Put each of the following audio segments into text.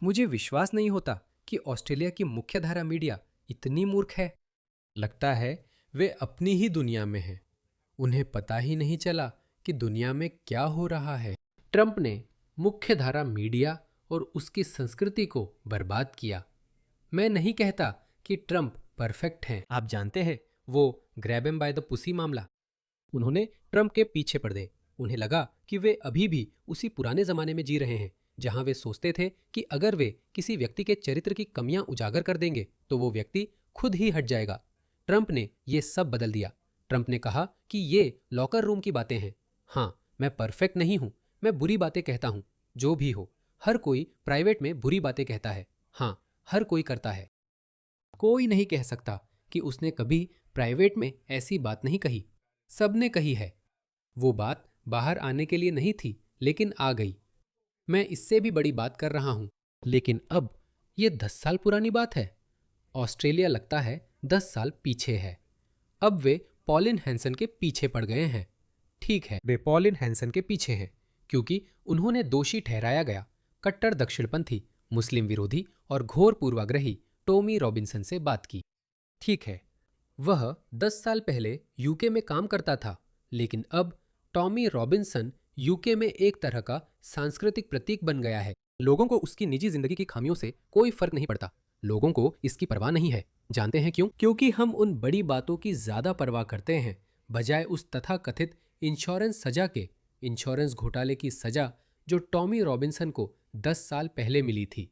मुझे विश्वास नहीं होता कि ऑस्ट्रेलिया की मुख्यधारा मीडिया इतनी मूर्ख है। लगता है वे अपनी ही दुनिया में हैं। उन्हें पता ही नहीं चला कि दुनिया में क्या हो रहा है। ट्रंप ने मुख्यधारा मीडिया और उसकी संस्कृति को बर्बाद किया। मैं नहीं कहता कि ट्रंप परफेक्ट हैं। आप जानते हैं वो grab M by the pussy मामला। उन्होंने ट्रंप के पीछे पड़ गए। उन्हें लगा कि वे अभी भी उसी पुराने जमाने में जी रहे हैं जहां वे सोचते थे कि अगर वे किसी व्यक्ति के चरित्र की कमियां उजागर कर देंगे तो वो व्यक्ति खुद ही हट जाएगा। ट्रंप ने ये सब बदल दिया। ट्रंप ने कहा कि ये लॉकर रूम की बातें हैं। हाँ, मैं परफेक्ट नहीं हूं, मैं बुरी बातें कहता हूं। जो भी हो, हर कोई प्राइवेट में बुरी बातें कहता है। हाँ, हर कोई करता है। कोई नहीं कह सकता कि उसने कभी प्राइवेट में ऐसी बात नहीं कही। सबने कही है। वो बात बाहर आने के लिए नहीं थी, लेकिन आ गई। मैं इससे भी बड़ी बात कर रहा हूं। लेकिन अब ये 10 साल पुरानी बात है। ऑस्ट्रेलिया लगता है 10 साल पीछे है। अब वे पॉलिन हैंसन के पीछे पड़ गए हैं। ठीक है, वे पॉलिन हैंसन के पीछे हैं क्योंकि उन्होंने दोषी ठहराया गया कट्टर दक्षिणपंथी, मुस्लिम विरोधी और घोर पूर्वाग्रही टॉमी रॉबिन्सन से बात की। ठीक है, वह 10 साल पहले यूके में काम करता था, लेकिन अब टॉमी रॉबिन्सन यूके में एक तरह का सांस्कृतिक प्रतीक बन गया है। लोगों को उसकी निजी जिंदगी की खामियों से कोई फर्क नहीं पड़ता। लोगों को इसकी परवाह नहीं है। जानते हैं क्यों? क्योंकि हम उन बड़ी बातों की ज्यादा परवाह करते हैं बजाय उस तथाकथित इंश्योरेंस सजा के, इंश्योरेंस घोटाले की सजा जो टॉमी रॉबिन्सन को 10 साल पहले मिली थी।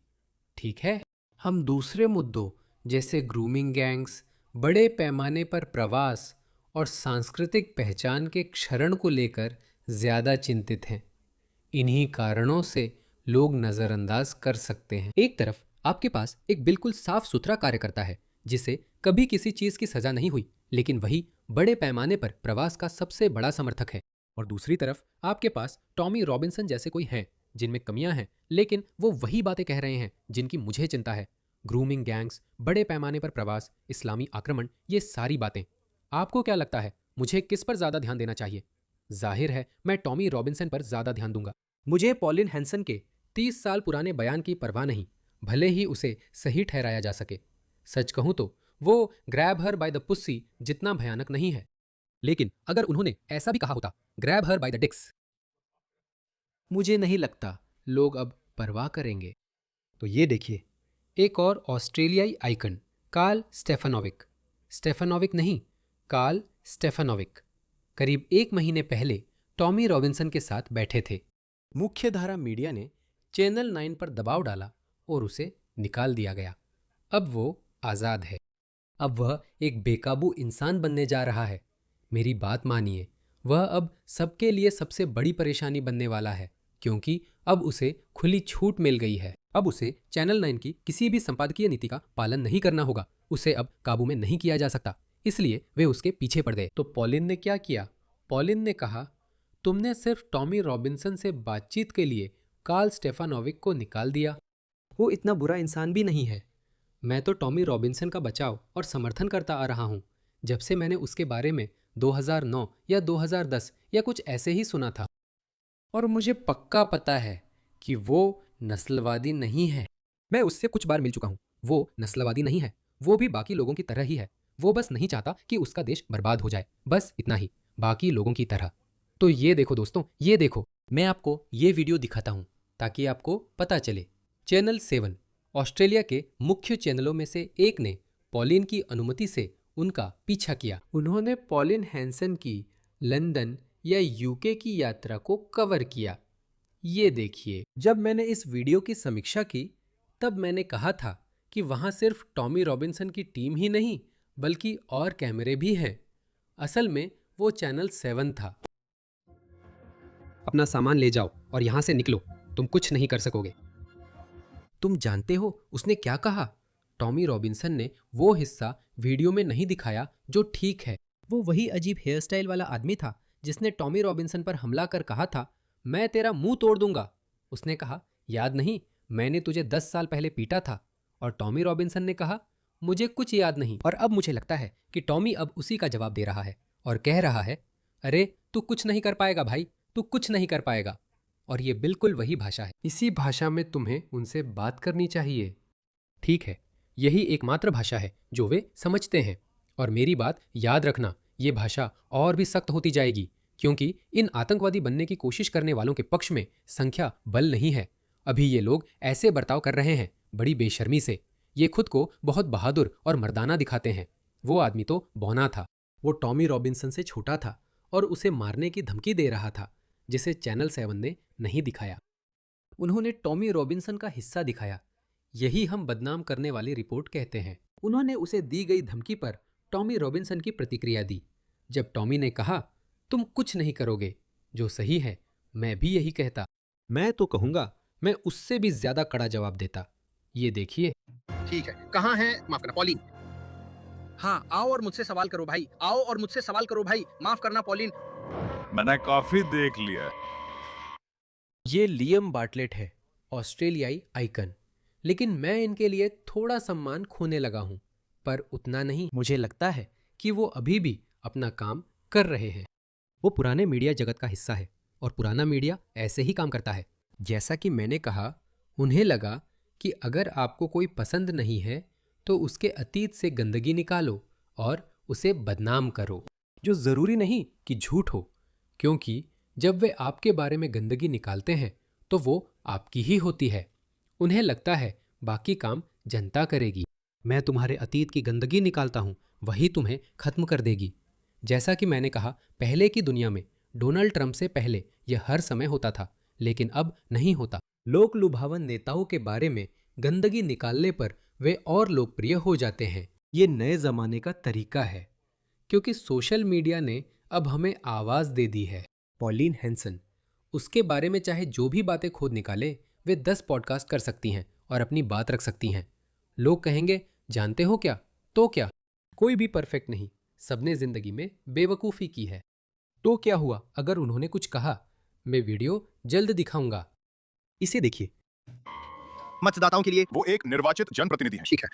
ठीक है, हम दूसरे मुद्दों जैसे ग्रूमिंग गैंग्स, बड़े पैमाने पर प्रवास और सांस्कृतिक पहचान के क्षरण को लेकर ज्यादा चिंतित हैं। इन्हीं कारणों से लोग नजरअंदाज कर सकते हैं। एक तरफ आपके पास एक बिल्कुल साफ सुथरा कार्यकर्ता है जिसे कभी किसी चीज की सजा नहीं हुई, लेकिन वही बड़े पैमाने पर प्रवास का सबसे बड़ा समर्थक है। और दूसरी तरफ आपके पास टॉमी रॉबिन्सन जैसे कोई हैं जिनमें कमियां हैं, लेकिन वो वही बातें कह रहे हैं जिनकी मुझे चिंता है। ग्रूमिंग गैंग्स, बड़े पैमाने पर प्रवास, इस्लामी आक्रमण, ये सारी बातें। आपको क्या लगता है मुझे किस पर ज्यादा ध्यान देना चाहिए? जाहिर है मैं टॉमी रॉबिन्सन पर ज्यादा ध्यान दूंगा। मुझे पॉलिन हैंसन के 30 साल पुराने बयान की परवाह नहीं, भले ही उसे सही ठहराया जा सके। सच कहूं तो वो ग्रैब हर बाय द पुस्सी जितना भयानक नहीं है। लेकिन अगर उन्होंने ऐसा भी कहा होता, ग्रैब हर बाय द डिक्स, मुझे नहीं लगता लोग अब परवाह करेंगे। तो ये देखिए, एक और ऑस्ट्रेलियाई आइकन, कार्ल स्टेफानोविक। स्टेफानोविक नहीं, कार्ल स्टेफानोविक करीब 1 महीने पहले टॉमी रॉबिन्सन के साथ बैठे थे। मुख्यधारा मीडिया ने चैनल 9 पर दबाव डाला और उसे निकाल दिया गया। अब वो आज़ाद है। अब वह एक बेकाबू इंसान बनने जा रहा है। मेरी बात मानिए, वह अब सबके लिए सबसे बड़ी परेशानी बनने वाला है, क्योंकि अब उसे खुली छूट मिल गई है। अब उसे चैनल 9 की किसी भी संपादकीय नीति का पालन नहीं करना होगा। उसे अब काबू में नहीं किया जा सकता, इसलिए वे उसके पीछे पड़ गए। तो पॉलिन ने क्या किया? पॉलिन ने कहा, तुमने सिर्फ टॉमी रॉबिन्सन से बातचीत के लिए कार्ल स्टेफानोविक को निकाल दिया। वो इतना बुरा इंसान भी नहीं है। मैं तो टॉमी रॉबिन्सन का बचाव और समर्थन करता आ रहा हूँ जब से मैंने उसके बारे में 2009 या 2010 या कुछ ऐसे ही सुना था। और मुझे पक्का पता है कि वो नस्लवादी नहीं है। मैं उससे कुछ बार मिल चुका हूँ। वो नस्लवादी नहीं है। वो भी बाकी लोगों की तरह ही है। वो बस नहीं चाहता कि उसका देश बर्बाद हो जाए, बस इतना ही, बाकी लोगों की तरह। तो ये देखो दोस्तों, ये देखो, मैं आपको ये वीडियो दिखाता हूँ ताकि आपको पता चले। चैनल 7 ऑस्ट्रेलिया के मुख्य चैनलों में से एक ने पॉलिन की अनुमति से उनका पीछा किया। उन्होंने पॉलिन हैंसन की लंदन या यूके की यात्रा को कवर किया। ये देखिए, जब मैंने इस वीडियो की समीक्षा की तब मैंने कहा था कि वहाँ सिर्फ टॉमी रॉबिन्सन की टीम ही नहीं बल्कि और कैमरे भी हैं। असल में वो चैनल 7 था। अपना सामान ले जाओ और यहाँ से निकलो, तुम कुछ नहीं कर सकोगे। तुम जानते हो उसने क्या कहा? टॉमी रॉबिन्सन ने वो हिस्सा वीडियो में नहीं दिखाया जो ठीक है। वो वही अजीब हेयर स्टाइल वाला आदमी था जिसने टॉमी रॉबिन्सन पर हमला कर कहा था, मैं तेरा मुंह तोड़ दूंगा। उसने कहा, याद नहीं, मैंने तुझे 10 साल पहले पीटा था। और टॉमी रॉबिन्सन ने कहा, मुझे कुछ याद नहीं। और अब मुझे लगता है कि टॉमी अब उसी का जवाब दे रहा है और कह रहा है, अरे तू कुछ नहीं कर पाएगा भाई, तू कुछ नहीं कर पाएगा। और ये बिल्कुल वही भाषा है। इसी भाषा में तुम्हें उनसे बात करनी चाहिए। ठीक है, यही एकमात्र भाषा है जो वे समझते हैं। और मेरी बात याद रखना, ये भाषा और भी सख्त होती जाएगी, क्योंकि इन आतंकवादी बनने की कोशिश करने वालों के पक्ष में संख्या बल नहीं है। अभी ये लोग ऐसे बर्ताव कर रहे हैं, बड़ी बेशर्मी से। ये खुद को बहुत बहादुर और मर्दाना दिखाते हैं। वो आदमी तो बौना था। वो टॉमी रॉबिन्सन से छोटा था और उसे मारने की धमकी दे रहा था, जिसे चैनल 7 ने नहीं दिखाया। उन्होंने टॉमी रॉबिन्सन का हिस्सा दिखाया। यही हम बदनाम करने वाली रिपोर्ट कहते हैं। उन्होंने उसे दी गई धमकी पर टॉमी रॉबिन्सन की प्रतिक्रिया दी। जब टॉमी ने कहा, तुम कुछ नहीं करोगे, जो सही है, मैं भी यही कहता। मैं तो कहूंगा, मैं उससे भी ज्यादा कड़ा जवाब देता। ये देखिए। ठीक है, कहाँ है, माफ करना, पॉलिन। हाँ, आओ और मुझसे सवाल करो भाई, आओ और मुझसे सवाल करो भाई, माफ करना पॉलिन। मैंने काफी देख लिया है। ये लियम बार्टलेट है, ऑस्ट्रेलियाई आइकन। लेकिन मैं इनके लिए थोड़ा सम्मान खोने लगा हूं, पर उतना नहीं। मुझे लगता है कि वो अभी भी अपना काम कर रहे हैं। वो पुराने मीडिया जगत का हिस्सा है और पुराना मीडिया ऐसे ही काम करता है। जैसा कि मैंने कहा, उन्हें लगा कि अगर आपको कोई पसंद नहीं है तो उसके अतीत से गंदगी निकालो और उसे बदनाम करो, जो जरूरी नहीं कि झूठ हो, क्योंकि जब वे आपके बारे में गंदगी निकालते हैं तो वो आपकी ही होती है। उन्हें लगता है बाकी काम जनता करेगी। मैं तुम्हारे अतीत की गंदगी निकालता हूं, वही तुम्हें खत्म कर देगी। जैसा कि मैंने कहा, पहले की दुनिया में डोनाल्ड ट्रंप से पहले यह हर समय होता था, लेकिन अब नहीं होता। लोक लुभावन नेताओं के बारे में गंदगी निकालने पर वे और लोकप्रिय हो जाते हैं। ये नए जमाने का तरीका है, क्योंकि सोशल मीडिया ने अब हमें आवाज दे दी है। पॉलिन हैंसन, उसके बारे में चाहे जो भी बातें खोद निकाले, वे 10 पॉडकास्ट कर सकती हैं और अपनी बात रख सकती हैं। लोग कहेंगे, जानते हो क्या, तो क्या। कोई भी परफेक्ट नहीं, सबने जिंदगी में बेवकूफ़ी की है। तो क्या हुआ अगर उन्होंने कुछ कहा? मैं वीडियो जल्द दिखाऊंगा। इसे देखिए। मतदाताओं के लिए वो एक निर्वाचित जनप्रतिनिधि हैं। ठीक है।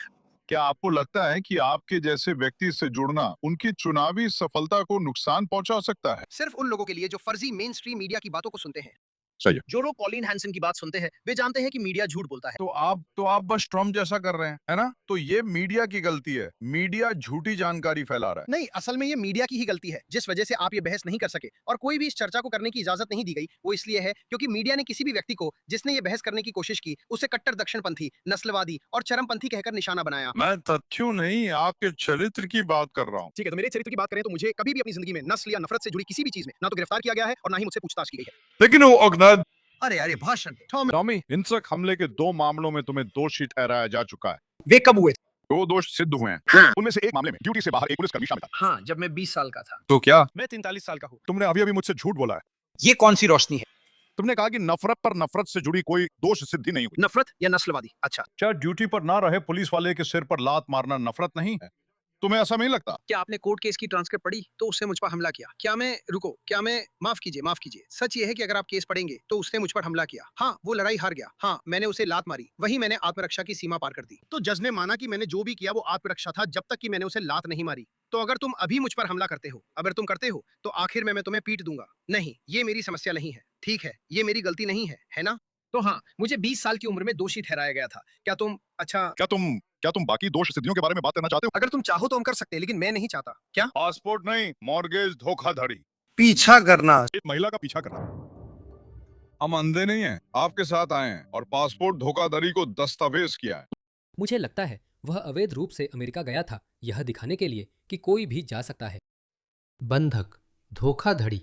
क्या आपको लगता है कि आपके जैसे व्यक्ति से जुड़ना उनकी चुनावी सफलता को नुकसान पहुंचा सकता है? सिर्फ उन लोगों के लिए जो फर्जी मेन स्ट्रीम मीडिया की बातों को सुनते हैं। सही है। जो लोग पॉलिन हैंसन की बात सुनते हैं, वे जानते हैं कि मीडिया झूठ बोलता है। तो आप बस ट्रम्प जैसा कर रहे हैं, है ना? तो ये मीडिया की गलती है। मीडिया झूठी जानकारी फैला रहा है। नहीं, असल में ये मीडिया की ही गलती है, जिस वजह से आप ये बहस नहीं कर सके और कोई भी इस चर्चा को करने की इजाजत नहीं दी गई। वो इसलिए है क्योंकि मीडिया ने किसी भी व्यक्ति को जिसने ये बहस करने की कोशिश की, उसे कट्टर दक्षिणपंथी, नस्लवादी और चरमपंथी कहकर निशाना बनाया। मैं तथ्यों नहीं, आपके चरित्र की बात कर रहा हूँ। ठीक है, तो मेरे चरित्र की बात करें तो मुझे कभी भी अपनी जिंदगी में नस्ल या नफरत से जुड़ी किसी भी चीज में ना तो गिरफ्तार किया गया है और ना ही मुझसे पूछताछ की गई है। लेकिन वो अगनाद अरे अरे, भाषण। टॉमी, हिंसक हमले के 2 मामलों में तुम्हें दोषी ठहराया जा चुका है। वे कब हुए थे? 2 दोष सिद्ध हुए हैं। हाँ। उनमें से एक मामले में ड्यूटी से बाहर एक पुलिसकर्मी शामिल था। हाँ, जब मैं 20 साल का था। तो क्या मैं 43 साल का हूँ। तुमने अभी मुझसे झूठ बोला है? ये कौन सी रोशनी है? तुमने कहा कि नफरत पर नफरत से जुड़ी कोई दोष सिद्धि नहीं हुई। नफरत या नस्लवादी? अच्छा, क्या ड्यूटी पर ना रहे पुलिस वाले के सिर पर लात मारना नफरत नहीं है? तुम्हें ऐसा नहीं लगता? क्या आपने कोर्ट केस की ट्रांसक्रिप्ट पढ़ी तो उससे मुझ पर हमला किया? क्या मैं माफ कीजिए। सच ये है कि अगर आप केस पढ़ेंगे तो उसने मुझ पर हमला किया। हाँ, वो लड़ाई हार गया। हाँ, मैंने उसे लात मारी। वही मैंने आत्मरक्षा की सीमा पार कर दी। तो जज ने माना कि मैंने जो भी किया वो आत्मरक्षा था, जब तक कि मैंने उसे लात नहीं मारी। तो अगर तुम अभी मुझ पर हमला करते हो, अगर तुम करते हो, तो आखिर में मैं तुम्हें पीट दूंगा। नहीं, ये मेरी समस्या नहीं है। ठीक है, ये मेरी गलती नहीं है ना? तो हाँ, मुझे 20 साल की उम्र में दोषी ठहराया गया था। क्या तुम बाकी दोष सिद्धियों के बारे में बात करना चाहते हो? अगर तुम चाहो तो हम कर सकते हैं, लेकिन मैं नहीं चाहता। क्या? पासपोर्ट नहीं, मॉर्गेज धोखाधड़ी, पीछा करना। एक महिला का पीछा करना। हम अंधे नहीं हैं, आपके साथ आए हैं और पासपोर्ट धोखाधड़ी को दस्तावेज किया है। मुझे लगता है वह अवैध रूप से अमेरिका गया था, यह दिखाने के लिए कि कोई भी जा सकता है। बंधक, धोखाधड़ी।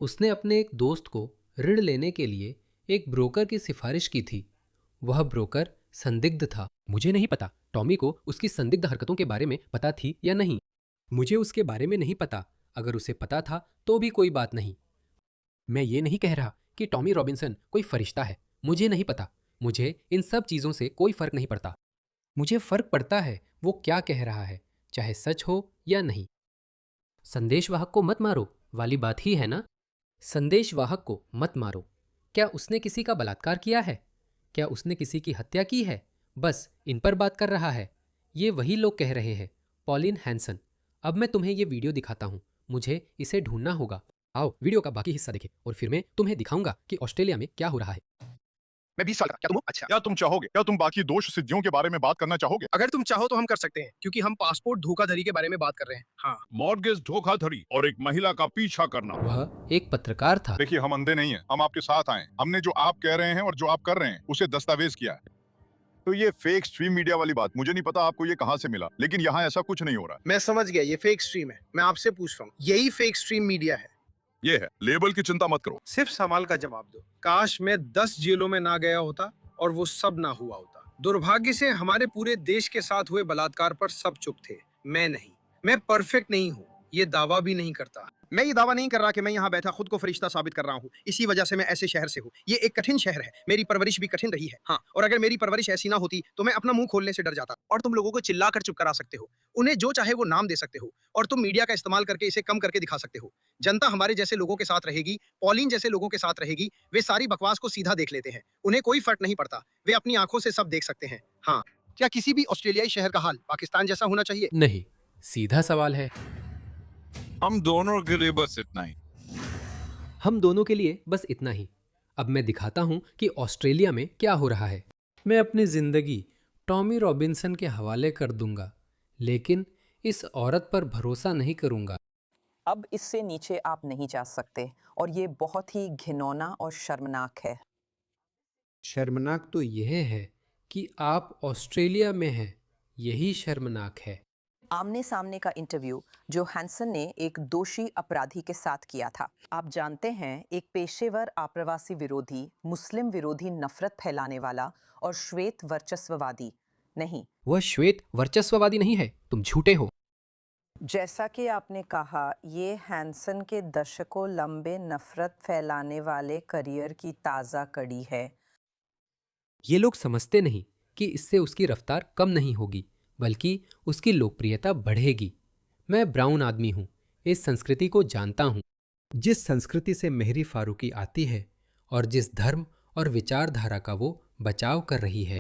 उसने अपने एक दोस्त को ऋण लेने के लिए एक ब्रोकर की सिफारिश की थी। वह ब्रोकर संदिग्ध था। मुझे नहीं पता टॉमी को उसकी संदिग्ध हरकतों के बारे में पता थी या नहीं। मुझे उसके बारे में नहीं पता। अगर उसे पता था तो भी कोई बात नहीं। मैं ये नहीं कह रहा कि टॉमी रॉबिन्सन कोई फरिश्ता है। मुझे नहीं पता। मुझे इन सब चीज़ों से कोई फर्क नहीं पड़ता। मुझे फर्क पड़ता है वो क्या कह रहा है, चाहे सच हो या नहीं। संदेशवाहक को मत मारो वाली बात ही है ना? संदेशवाहक को मत मारो। क्या उसने किसी का बलात्कार किया है? क्या उसने किसी की हत्या की है? बस इन पर बात कर रहा है। ये वही लोग कह रहे हैं। Pauline Hanson. अब मैं तुम्हें ये वीडियो दिखाता हूँ। मुझे इसे ढूंढना होगा। आओ वीडियो का बाकी हिस्सा देखें और फिर मैं तुम्हें दिखाऊंगा कि ऑस्ट्रेलिया में क्या हो रहा है। मैं 20 साल का, क्या तुम हो? अच्छा, क्या तुम चाहोगे, क्या तुम बाकी दोष सिद्धियों के बारे में बात करना चाहोगे? अगर तुम चाहो तो हम कर सकते हैं, क्योंकि हम पासपोर्ट धोखाधड़ी के बारे में बात कर रहे हैं। हाँ, मॉर्गेज धोखाधड़ी और एक महिला का पीछा करना। वह एक पत्रकार था। देखिए, हम अंधे नहीं हैं, हम आपके साथ आए। हमने जो आप कह रहे हैं और जो आप कर रहे हैं उसे दस्तावेज किया है। तो ये फेक स्ट्रीम मीडिया वाली बात, मुझे नहीं पता आपको ये कहां से मिला, लेकिन यहाँ ऐसा कुछ नहीं हो रहा। मैं समझ गया, ये फेक स्ट्रीम है। मैं आपसे पूछ रहा हूँ, यही फेक स्ट्रीम मीडिया है? ये है, लेबल की चिंता मत करो। सिर्फ सवाल का जवाब दो। काश मैं 10 जेलों में ना गया होता और वो सब ना हुआ होता। दुर्भाग्य से हमारे पूरे देश के साथ हुए बलात्कार पर सब चुप थे, मैं नहीं। मैं परफेक्ट नहीं हूँ, ये दावा भी नहीं करता। मैं ये दावा नहीं कर रहा कि मैं यहाँ बैठा खुद को फरिश्ता साबित कर रहा हूँ। इसी वजह से मैं ऐसे शहर से हूँ। ये एक कठिन शहर है, मेरी परवरिश भी कठिन रही है। हाँ, और अगर मेरी परवरिश ऐसी ना होती तो मैं अपना मुंह खोलने से डर जाता। और तुम लोगों को चिल्ला कर चुप करा सकते हो, उन्हें जो चाहे वो नाम दे सकते हो, और तुम मीडिया का इस्तेमाल करके इसे कम करके दिखा सकते हो। जनता हमारे जैसे लोगों के साथ रहेगी, पॉलिन जैसे लोगों के साथ रहेगी। वे सारी बकवास को सीधा देख लेते हैं, उन्हें कोई फर्क नहीं पड़ता। वे अपनी आंखों से सब देख सकते हैं। हाँ, क्या किसी भी ऑस्ट्रेलियाई शहर का हाल पाकिस्तान जैसा होना चाहिए? नहीं, सीधा सवाल है। हम दोनों के लिए बस इतना ही। हम दोनों के लिए बस इतना ही। अब मैं दिखाता हूं कि ऑस्ट्रेलिया में क्या हो रहा है। मैं अपनी जिंदगी टॉमी रॉबिन्सन के हवाले कर दूंगा, लेकिन इस औरत पर भरोसा नहीं करूंगा। अब इससे नीचे आप नहीं जा सकते और ये बहुत ही घिनौना और शर्मनाक है। शर्मनाक तो यह है कि आप ऑस्ट्रेलिया में हैं, यही शर्मनाक है। आमने सामने का इंटरव्यू जो हैंसन ने एक दोषी अपराधी के साथ किया था। आप जानते हैं, एक पेशेवर आप्रवासी विरोधी, मुस्लिम विरोधी, नफरत फैलाने वाला और श्वेत वर्चस्ववादी नहीं। वह श्वेत वर्चस्ववादी नहीं है, तुम झूठे हो। जैसा कि आपने कहा, ये हैंसन के दशकों लंबे नफरत फैलाने वाले करियर की ताज़ा कड़ी है। ये लोग समझते नहीं कि इससे उसकी रफ्तार कम नहीं होगी, बल्कि उसकी लोकप्रियता बढ़ेगी। मैं ब्राउन आदमी हूँ, इस संस्कृति को जानता हूँ, जिस संस्कृति से मेहरी फारूकी आती है और जिस धर्म और विचारधारा का वो बचाव कर रही है।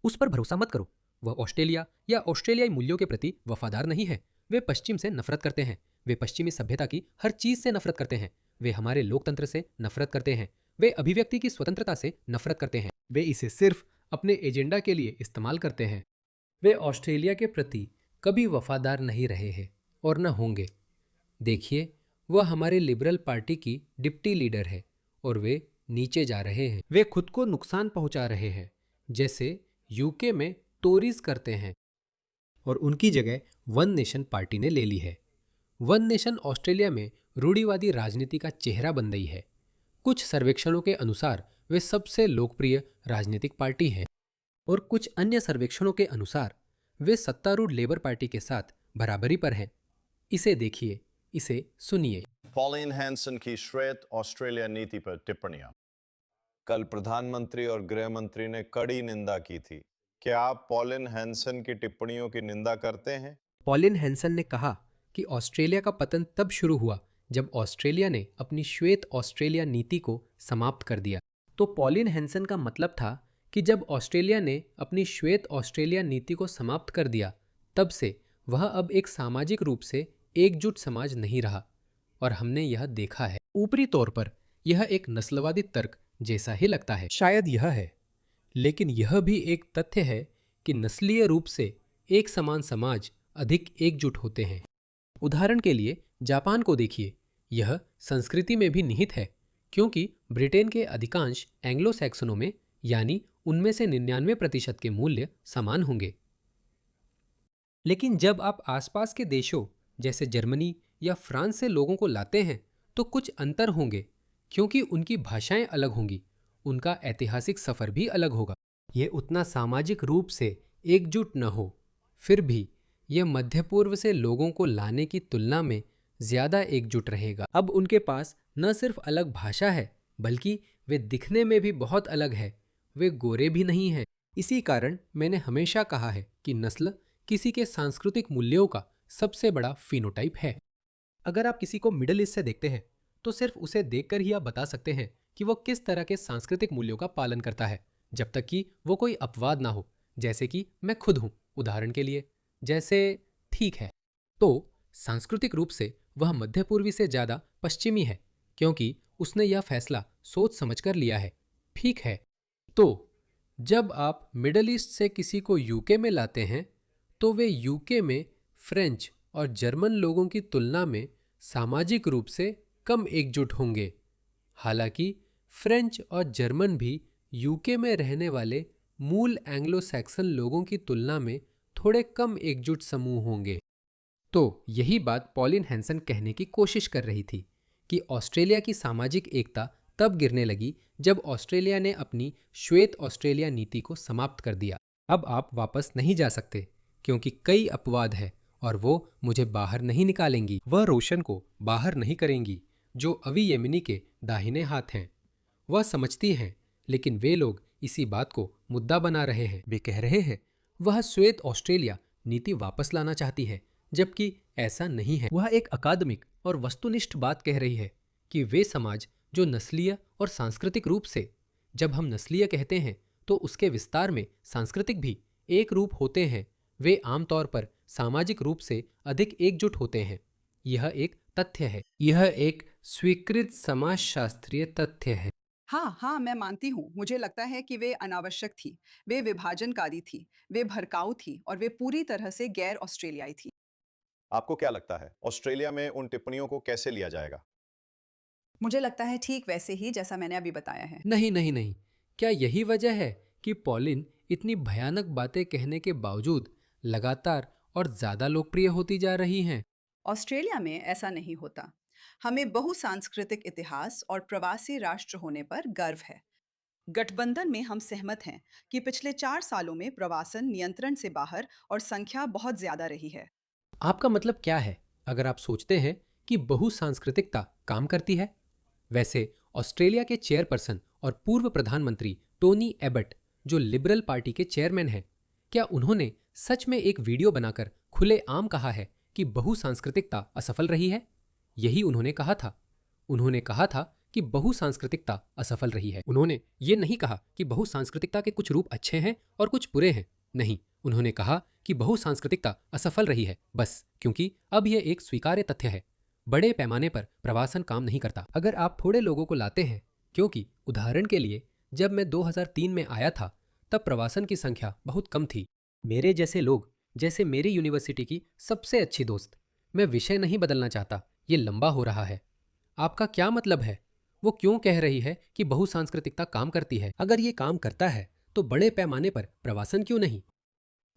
उस पर भरोसा मत करो। वह ऑस्ट्रेलिया या ऑस्ट्रेलियाई मूल्यों के प्रति वफादार नहीं है। वे पश्चिम से नफरत करते हैं। वे पश्चिमी सभ्यता की हर चीज से नफरत करते हैं। वे हमारे लोकतंत्र से नफरत करते हैं। वे अभिव्यक्ति की स्वतंत्रता से नफरत करते हैं। वे इसे सिर्फ अपने एजेंडा के लिए इस्तेमाल करते हैं। वे ऑस्ट्रेलिया के प्रति कभी वफादार नहीं रहे हैं और न होंगे। देखिए, वह हमारे लिबरल पार्टी की डिप्टी लीडर है और वे नीचे जा रहे हैं। वे खुद को नुकसान पहुंचा रहे हैं, जैसे यूके में टोरीज करते हैं, और उनकी जगह वन नेशन पार्टी ने ले ली है। वन नेशन ऑस्ट्रेलिया में रूढ़िवादी राजनीति का चेहरा बन गई है। कुछ सर्वेक्षणों के अनुसार वे सबसे लोकप्रिय राजनीतिक पार्टी है, और कुछ अन्य सर्वेक्षणों के अनुसार वे सत्तारूढ़ लेबर पार्टी के साथ बराबरी पर हैं। इसे देखिए, इसे सुनिए। पॉलिन हैंसन की श्वेत ऑस्ट्रेलिया नीति पर टिप्पणियां। कल प्रधानमंत्री और गृह मंत्री ने कड़ी निंदा की थी। क्या आप पॉलिन हैंसन की टिप्पणियों की निंदा करते हैं? पॉलिन हैंसन ने कहा कि ऑस्ट्रेलिया का पतन तब शुरू हुआ जब ऑस्ट्रेलिया ने अपनी श्वेत ऑस्ट्रेलिया नीति को समाप्त कर दिया। तो पॉलिन हैंसन का मतलब था कि जब ऑस्ट्रेलिया ने अपनी श्वेत ऑस्ट्रेलिया नीति को समाप्त कर दिया, तब से वह अब एक सामाजिक रूप से एकजुट समाज नहीं रहा। और हमने यह देखा है। ऊपरी तौर पर यह एक नस्लवादी तर्क जैसा ही लगता है, शायद यह है, लेकिन यह भी एक तथ्य है कि नस्लीय रूप से एक समान समाज अधिक एकजुट होते हैं। उदाहरण के लिए जापान को देखिए, यह संस्कृति में भी निहित है, क्योंकि ब्रिटेन के अधिकांश एंग्लो सैक्सनों में, यानी उनमें से 99% के मूल्य समान होंगे। लेकिन जब आप आसपास के देशों जैसे जर्मनी या फ्रांस से लोगों को लाते हैं, तो कुछ अंतर होंगे, क्योंकि उनकी भाषाएं अलग होंगी, उनका ऐतिहासिक सफर भी अलग होगा। ये उतना सामाजिक रूप से एकजुट न हो, फिर भी यह मध्य पूर्व से लोगों को लाने की तुलना में ज्यादा एकजुट रहेगा। अब उनके पास न सिर्फ अलग भाषा है, बल्कि वे दिखने में भी बहुत अलग है। वे गोरे भी नहीं हैं। इसी कारण मैंने हमेशा कहा है कि नस्ल किसी के सांस्कृतिक मूल्यों का सबसे बड़ा फिनोटाइप है। अगर आप किसी को मिडिल ईस्ट से देखते हैं, तो सिर्फ उसे देखकर ही आप बता सकते हैं कि वो किस तरह के सांस्कृतिक मूल्यों का पालन करता है, जब तक कि वो कोई अपवाद ना हो, जैसे कि मैं खुद हूं। उदाहरण के लिए, जैसे ठीक है, तो सांस्कृतिक रूप से वह मध्य पूर्वी से ज्यादा पश्चिमी है, क्योंकि उसने यह फैसला सोच समझकर लिया है। ठीक है, तो जब आप मिडल ईस्ट से किसी को यूके में लाते हैं तो वे यूके में फ्रेंच और जर्मन लोगों की तुलना में सामाजिक रूप से कम एकजुट होंगे। हालांकि फ्रेंच और जर्मन भी यूके में रहने वाले मूल एंग्लो सैक्सन लोगों की तुलना में थोड़े कम एकजुट समूह होंगे। तो यही बात पॉलिन हैंसन कहने की कोशिश कर रही थी कि ऑस्ट्रेलिया की सामाजिक एकता तब गिरने लगी जब ऑस्ट्रेलिया ने अपनी श्वेत ऑस्ट्रेलिया नीति को समाप्त कर दिया। अब आप वापस नहीं जा सकते क्योंकि कई अपवाद है और वो मुझे बाहर नहीं निकालेंगी। वह रोशन को बाहर नहीं करेंगी जो अवी येमिनी के दाहिने हाथ हैं। वह समझती हैं, लेकिन वे लोग इसी बात को मुद्दा बना रहे हैं। वे कह रहे हैं वह श्वेत ऑस्ट्रेलिया नीति वापस लाना चाहती है, जबकि ऐसा नहीं है। वह एक अकादमिक और वस्तुनिष्ठ बात कह रही है कि वे समाज जो नस्लीय और सांस्कृतिक रूप से, जब हम नस्लीय कहते हैं तो उसके विस्तार में सांस्कृतिक भी एक रूप होते हैं, वे आमतौर पर सामाजिक रूप से अधिक एकजुट होते हैं। यह एक तथ्य है। यह एक स्वीकृत समाजशास्त्रीय तथ्य है। हाँ, मैं मानती हूँ। मुझे लगता है कि वे अनावश्यक थी, वे विभाजनकारी थी, वे भड़काऊ थी और वे पूरी तरह से गैर ऑस्ट्रेलियाई थी। आपको क्या लगता है ऑस्ट्रेलिया में उन टिप्पणियों को कैसे लिया जाएगा? मुझे लगता है ठीक वैसे ही जैसा मैंने अभी बताया है। नहीं नहीं नहीं, क्या यही वजह है कि पॉलिन इतनी भयानक बातें कहने के बावजूद लगातार और ज्यादा लोकप्रिय होती जा रही हैं? ऑस्ट्रेलिया में ऐसा नहीं होता। हमें बहुसांस्कृतिक इतिहास और प्रवासी राष्ट्र होने पर गर्व है। गठबंधन में हम सहमत हैं कि पिछले 4 सालों में प्रवासन नियंत्रण से बाहर और संख्या बहुत ज्यादा रही है। आपका मतलब क्या है अगर आप सोचते हैं कि बहुसांस्कृतिकता काम करती है? वैसे ऑस्ट्रेलिया के चेयरपर्सन और पूर्व प्रधानमंत्री टोनी एबट, जो लिबरल पार्टी के चेयरमैन हैं, क्या उन्होंने सच में एक वीडियो बनाकर खुलेआम कहा है कि बहुसांस्कृतिकता असफल रही है? यही उन्होंने कहा था। उन्होंने कहा था कि बहुसांस्कृतिकता असफल रही है। उन्होंने ये नहीं कहा कि बहुसांस्कृतिकता के कुछ रूप अच्छे हैं और कुछ बुरे हैं। नहीं, उन्होंने कहा कि बहुसांस्कृतिकता असफल रही है, बस क्योंकि अब यह एक स्वीकार्य तथ्य है। बड़े पैमाने पर प्रवासन काम नहीं करता अगर आप थोड़े लोगों को लाते हैं, क्योंकि उदाहरण के लिए जब मैं 2003 में आया था तब प्रवासन की संख्या बहुत कम थी। मेरे जैसे लोग, जैसे मेरी यूनिवर्सिटी की सबसे अच्छी दोस्त। मैं विषय नहीं बदलना चाहता, ये लंबा हो रहा है। आपका क्या मतलब है? वो क्यों कह रही है कि बहुसांस्कृतिकता काम करती है? अगर ये काम करता है तो बड़े पैमाने पर प्रवासन क्यों नहीं?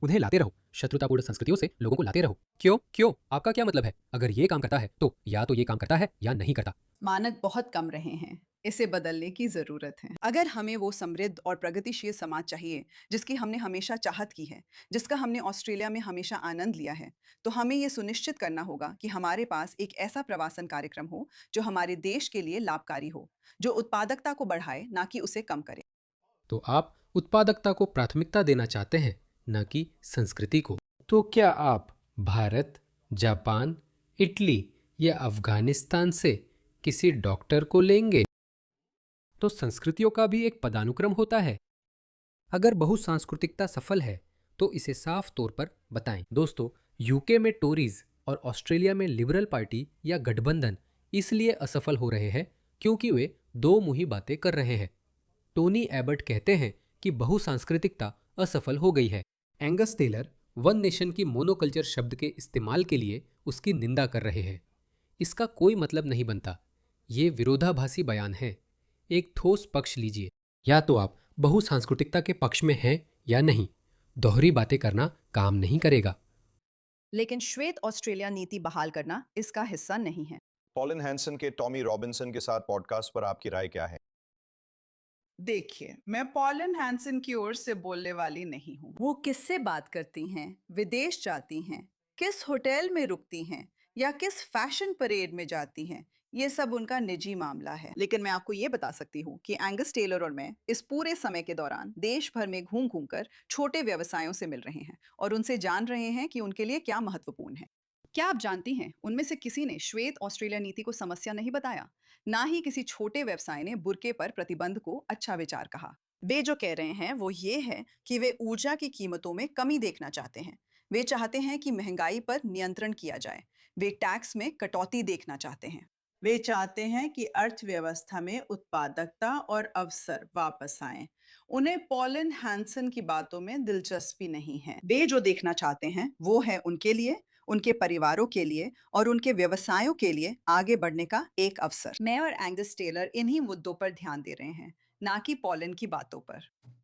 उन्हें लाते रहो, शत्रुतापूर्ण संस्कृतियों से लोगों को लाते रहो। क्यों? आपका क्या मतलब है? अगर ये काम करता है तो या तो ये काम करता है या नहीं करता। मानक बहुत कम रहे हैं, इसे बदलने की जरूरत है। अगर हमें वो समृद्ध और प्रगतिशील समाज चाहिए जिसकी हमने हमेशा चाहत की है, जिसका हमने ऑस्ट्रेलिया में हमेशा आनंद लिया है, तो हमें ये सुनिश्चित करना होगा कि हमारे पास एक ऐसा प्रवासन कार्यक्रम हो जो हमारे देश के लिए लाभकारी हो, जो उत्पादकता को बढ़ाए, ना कि उसे कम करे। तो आप उत्पादकता को प्राथमिकता देना चाहते हैं, न कि संस्कृति को। तो क्या आप भारत, जापान, इटली या अफगानिस्तान से किसी डॉक्टर को लेंगे? तो संस्कृतियों का भी एक पदानुक्रम होता है। अगर बहुसांस्कृतिकता सफल है तो इसे साफ तौर पर बताएं। दोस्तों, यूके में टोरीज और ऑस्ट्रेलिया में लिबरल पार्टी या गठबंधन इसलिए असफल हो रहे हैं क्योंकि वे दो मुही बातें कर रहे हैं। टोनी एबट कहते हैं कि बहुसांस्कृतिकता असफल हो गई है। एंगस टेलर वन नेशन की मोनोकल्चर शब्द के इस्तेमाल के लिए उसकी निंदा कर रहे हैं। इसका कोई मतलब नहीं बनता। ये विरोधाभासी बयान है। एक ठोस पक्ष लीजिए। या तो आप बहुसांस्कृतिकता के पक्ष में हैं या नहीं। दोहरी बातें करना काम नहीं करेगा। लेकिन श्वेत ऑस्ट्रेलिया नीति बहाल करना इसका हिस्सा नहीं है। पॉलिन हैंसन के टॉमी रॉबिन्सन के साथ पॉडकास्ट पर आपकी राय क्या है? देखिए, मैं पॉलिन हैंसन की ओर से बोलने वाली नहीं हूँ। वो किससे बात करती हैं, विदेश जाती हैं, किस होटल में रुकती हैं या किस फैशन परेड में जाती हैं, ये सब उनका निजी मामला है। लेकिन मैं आपको ये बता सकती हूँ कि एंगस टेलर और मैं इस पूरे समय के दौरान देश भर में घूम घूम कर छोटे व्यवसायों से मिल रहे हैं और उनसे जान रहे हैं कि उनके लिए क्या महत्वपूर्ण है। क्या आप जानती हैं, उनमें से किसी ने श्वेत ऑस्ट्रेलिया नीति को समस्या नहीं बताया, ना ही किसी छोटे व्यवसाय ने बुर्के पर प्रतिबंध को अच्छा विचार कहा। वे जो कह रहे हैं वो ये है कि वे ऊर्जा की कीमतों में कमी देखना चाहते हैं। वे चाहते हैं कि महंगाई पर नियंत्रण किया जाए। वे टैक्स में कटौती देखना चाहते हैं। वे चाहते हैं कि अर्थव्यवस्था में उत्पादकता और अवसर वापस आएं। उन्हें पॉलिन हैंसन की बातों में दिलचस्पी नहीं है। वे जो देखना चाहते हैं वो है उनके लिए, उनके परिवारों के लिए और उनके व्यवसायों के लिए आगे बढ़ने का एक अवसर। मैं और एंगस टेलर इन्हीं मुद्दों पर ध्यान दे रहे हैं, ना कि पॉलिन की बातों पर।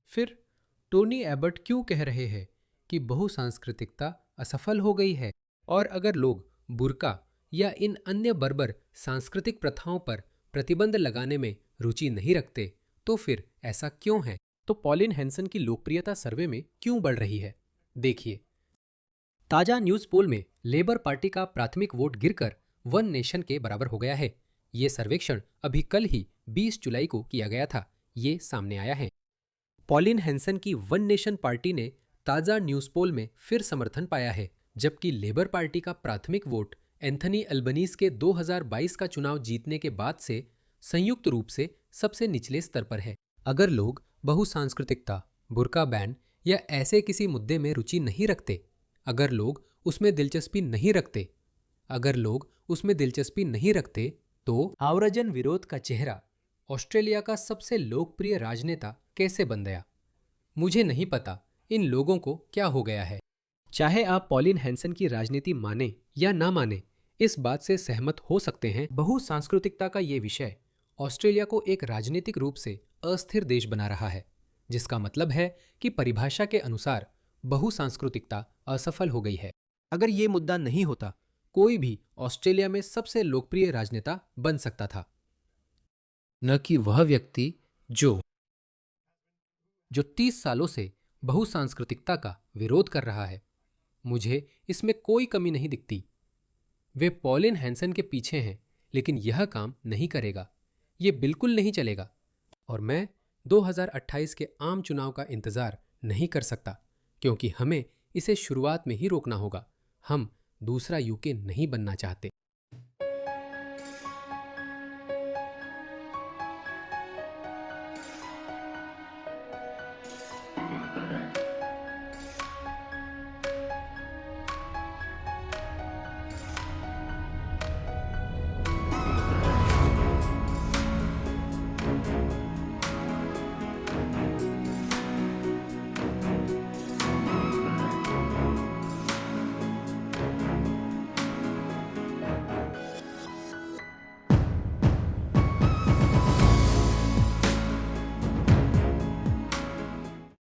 फिर टोनी एबट क्यों कह रहे हैं कि बहुसांस्कृतिकता असफल हो गई है? और अगर लोग बुर्का या इन अन्य बर्बर सांस्कृतिक प्रथाओं पर प्रतिबंध लगाने में रुचि नहीं रखते, तो फिर ऐसा क्यों है? तो पॉलिन हैंसन की लोकप्रियता सर्वे में क्यों बढ़ रही है? देखिए, ताजा न्यूज पोल में लेबर पार्टी का प्राथमिक वोट गिरकर वन नेशन के बराबर हो गया है। ये सर्वेक्षण अभी कल ही 20 जुलाई को किया गया था। ये सामने आया है। पॉलिन हैंसन की वन नेशन पार्टी ने ताजा न्यूज पोल में फिर समर्थन पाया है, जबकि लेबर पार्टी का प्राथमिक वोट एंथनी अल्बनीज के 2022 का चुनाव जीतने के बाद से संयुक्त रूप से सबसे निचले स्तर पर है। अगर लोग बहुसांस्कृतिकता, बुर्का बैन या ऐसे किसी मुद्दे में रुचि नहीं रखते, अगर लोग उसमें दिलचस्पी नहीं रखते, तो आव्रजन विरोध का चेहरा ऑस्ट्रेलिया का सबसे लोकप्रिय राजनेता कैसे बन गया? मुझे नहीं पता इन लोगों को क्या हो गया है। चाहे आप पॉलिन हैंसन की राजनीति माने या ना माने, इस बात से सहमत हो सकते हैं, बहुसांस्कृतिकता का ये विषय ऑस्ट्रेलिया को एक राजनीतिक रूप से अस्थिर देश बना रहा है, जिसका मतलब है कि परिभाषा के अनुसार बहुसांस्कृतिकता असफल हो गई है। अगर ये मुद्दा नहीं होता, कोई भी ऑस्ट्रेलिया में सबसे लोकप्रिय राजनेता बन सकता था, न कि वह व्यक्ति जो 30 सालों से बहुसांस्कृतिकता का विरोध कर रहा है। मुझे इसमें कोई कमी नहीं दिखती। वे पॉलिन हैंसन के पीछे हैं, लेकिन यह काम नहीं करेगा, ये बिल्कुल नहीं चलेगा। और मैं 2028 के आम चुनाव का इंतजार नहीं कर सकता, क्योंकि हमें इसे शुरुआत में ही रोकना होगा। हम दूसरा यूके नहीं बनना चाहते।